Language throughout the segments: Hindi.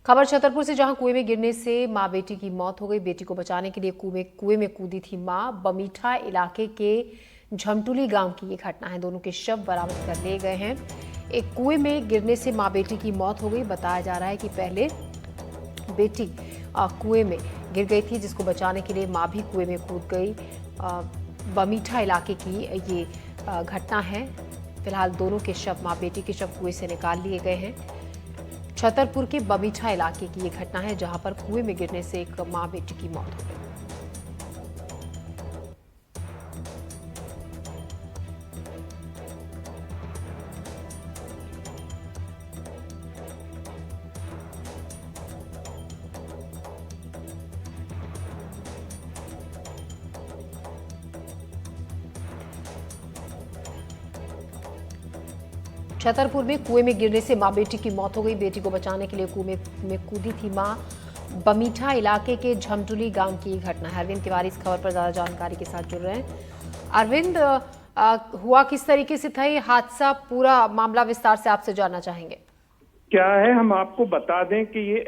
खबर छतरपुर से, जहां कुएं में गिरने से मां बेटी की मौत हो गई। बेटी को बचाने के लिए कुएं में कूदी थी मां। बमीठा इलाके के झमटुली गांव की ये घटना है। दोनों के शव बरामद कर लिए गए हैं। एक कुएं में गिरने से मां बेटी की मौत हो गई। बताया जा रहा है कि पहले बेटी कुएं में गिर गई थी, जिसको बचाने के लिए मां भी कुएं में कूद गई। बमीठा इलाके की ये घटना है। फिलहाल दोनों के शव, मां बेटी के शव कुएं से निकाल लिए गए हैं। छतरपुर के बमीठा इलाके की ये घटना है, जहां पर कुएं में गिरने से एक मां बेटी की मौत हो गई। छतरपुर में कुएं में गिरने से मां बेटी की मौत हो गई। बेटी को बचाने के लिए कुएं में कूदी थी मां। बमीठा इलाके के झमटुली गांव की घटना है। अरविंद तिवारी इस खबर पर ज्यादा जानकारी के साथ जुड़ रहे हैं। अरविंद, हुआ किस तरीके से था ये हादसा? पूरा मामला विस्तार से आपसे जानना चाहेंगे। क्या है, हम आपको बता दें कि ये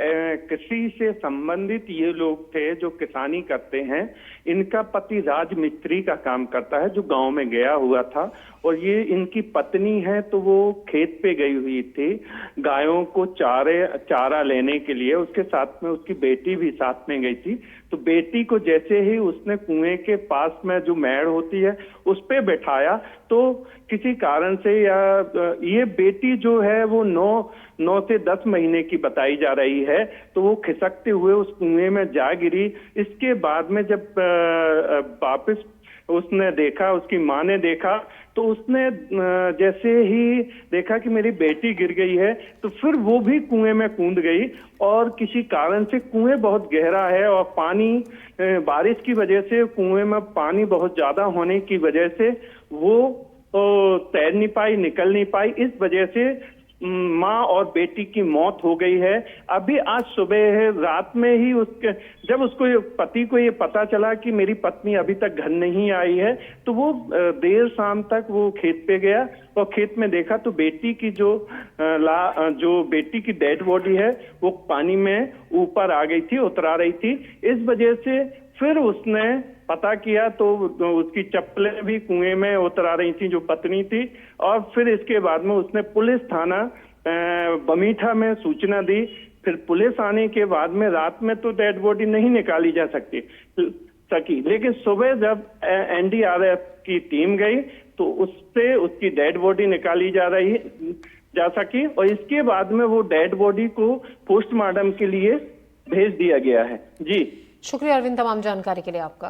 कृषि से संबंधित ये लोग थे जो किसानी करते हैं। इनका पति राज मिस्त्री का काम करता है, जो गांव में गया हुआ था, और ये इनकी पत्नी है तो वो खेत पे गई हुई थी गायों को चारा लेने के लिए। उसके साथ में उसकी बेटी भी साथ में गई थी। तो बेटी को जैसे ही उसने कुएं के पास में जो मेड़ होती है उस पे बैठाया, तो किसी कारण से या ये बेटी जो है वो 9 से 10 महीने की बताई जा रही है, तो वो खिसकते हुए उस कुएं में जा गिरी। इसके बाद में जब वापस उसने देखा, उसकी माँ ने देखा, तो उसने जैसे ही देखा कि मेरी बेटी गिर गई है, तो फिर वो भी कुएं में कूद गई। और किसी कारण से कुएं बहुत गहरा है और पानी, बारिश की वजह से कुएं में पानी बहुत ज्यादा होने की वजह से वो तैर नहीं पाई, निकल नहीं पाई। इस वजह से माँ और बेटी की मौत हो गई है। अभी आज सुबह है, रात में ही जब उसको पति को ये पता चला कि मेरी पत्नी अभी तक घर नहीं आई है, तो वो देर शाम तक वो खेत पे गया और खेत में देखा तो बेटी की जो बेटी की डेड बॉडी है वो पानी में ऊपर आ गई थी, उतरा रही थी। इस वजह से फिर उसने पता किया तो उसकी चप्पलें भी कुएं में उतरा रही थी, जो पत्नी थी। और फिर इसके बाद में उसने पुलिस थाना बमीठा में सूचना दी। फिर पुलिस आने के बाद में रात में तो डेड बॉडी नहीं निकाली जा सकी, लेकिन सुबह जब एनडीआरएफ की टीम गई तो उससे उसकी डेड बॉडी निकाली जा सकी। और इसके बाद में वो डेड बॉडी को पोस्टमार्टम के लिए भेज दिया गया है। जी शुक्रिया अरविंद, तमाम जानकारी के लिए आपका।